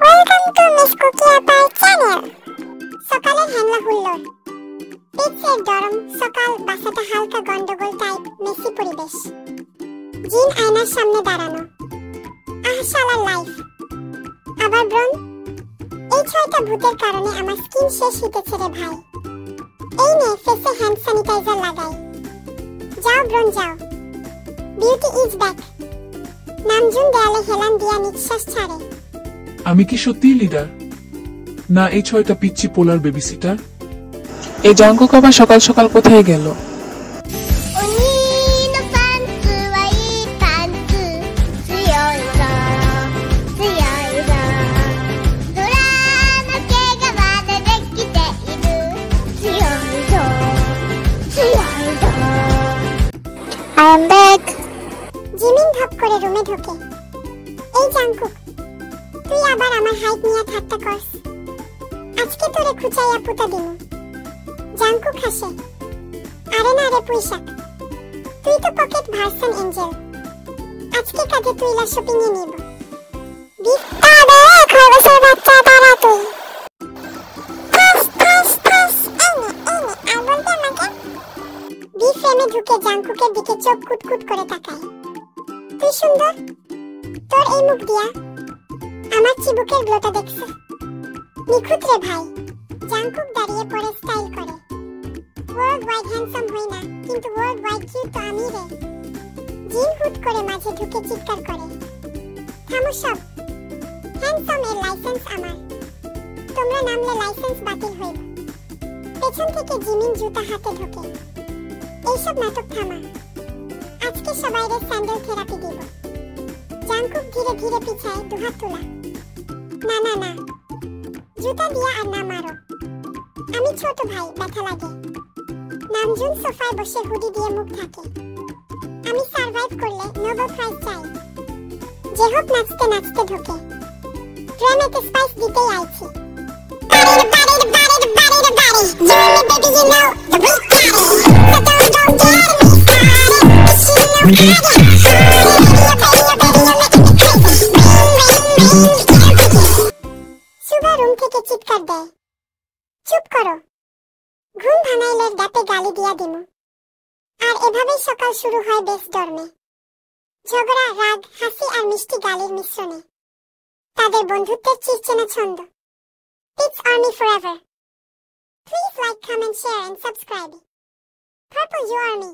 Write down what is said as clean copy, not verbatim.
Welcome to Miss Cookie আপার channel. সকালের হ্যাংলা হুল্লোড়, পেটসের গরম সকাল, বাসাটা হালকা গন্ডগোল টাইপ মেসি পরিবেশ। জিন আয়নার সামনে দাঁড়ানো, আহশালার লাইফ। আবার ব্রন, এই 6টা ভূতের কারণে আমার স্কিন শেষ হইতেছে রে ভাই। এই নে ফেসে হ্যান্ড স্যানিটাইজার লাগাই। যাও ব্রন যাও, বিউটি ইজ ব্যাক। নামজুন দেয়ালে হেলান দিয়া নিঃশ্বাস ছাড়ে। আমি কি সত্যিই লিডার, না এই 6টা পিচ্চি পোলার বেবিসিটার? এই জাঙ্কুক আবার সকাল সকাল কোথায় গেল? জিমিন ধপ করে রুমে ঢোকে। এই জাঙ্কুক, তুই আবার আমার হাইট নিয়ে ঠাট্টা করস। আজকে তোরে খুঁচাইয়া পুতা দিমু। জাঙ্কুক হাসে, আরে না রে পুইশাক, তুই তো পকেট ভার্সন এঞ্জেল। আজকে কাজে তুইলা শপিং এ নিব। বিত্তা দে খরগোশের বাচ্চা তারা তুই। ফাস ফাস ফাস, এনে আর বলতে আমাকে। বি ফ্রেমে ঢুকে জাঙ্কুকের দিকে চোখ কুটকুট করে তাকায়। তুই সুন্দর, তোর এই মুখ দিয়া আমার চিবুকের গ্লোটা দেখছিস? নিখুঁত রে ভাই। জাঙ্কুক দাঁড়িয়ে পড়ে স্টাইল করে। ওয়ার্ল্ড ওয়াইড হ্যান্ডসাম হই না, কিন্তু ওয়ার্ল্ড ওয়াইড কিউট তো আমি রে। জিন হুট করে মাঝে ঢুকে চিৎকার করে, থামো সব, হ্যান্ডসাম এর লাইসেন্স আমার। তোমরা নামলে লাইসেন্স বাতিল হইব। পেছন থেকে জিমিন জুতা হাতে ঢোকে। এইসব নাটক থামা, আজকে সবাইরে স্যান্ডেল থেরাপি দিব। জাঙ্কুক ধীরে ধীরে পিছায়, দুহাত তোলা। না না না, জুতা দিয়া আর না মারো, আমি ছোট ভাই, ব্যথা লাগে। নামজুন সোফায় বসে হুডি দিয়ে মুখ ঢাকে। আমি সার্ভাইভ করলে নোবেল প্রাইজ চাই। জেহব নাচতে নাচতে ঢোকে। ড্রামাতে স্পাইস দিতেই আইছি। সুবা রুম থেকে চিৎকার দেয়, চুপ করো, ঘুম ভাঙাইলে গাতে গালি দিয়া দিমু। আর এভাবেই সকাল শুরু হয় বেশ ডরমে। ঝগড়া, রাগ, হাসি আর মিষ্টি গালির মিশ্রণে তাদের বন্ধুত্বের চিরচেনা ছন্দ। It's Army Forever. Please like, comment, share and subscribe. Purple You Army.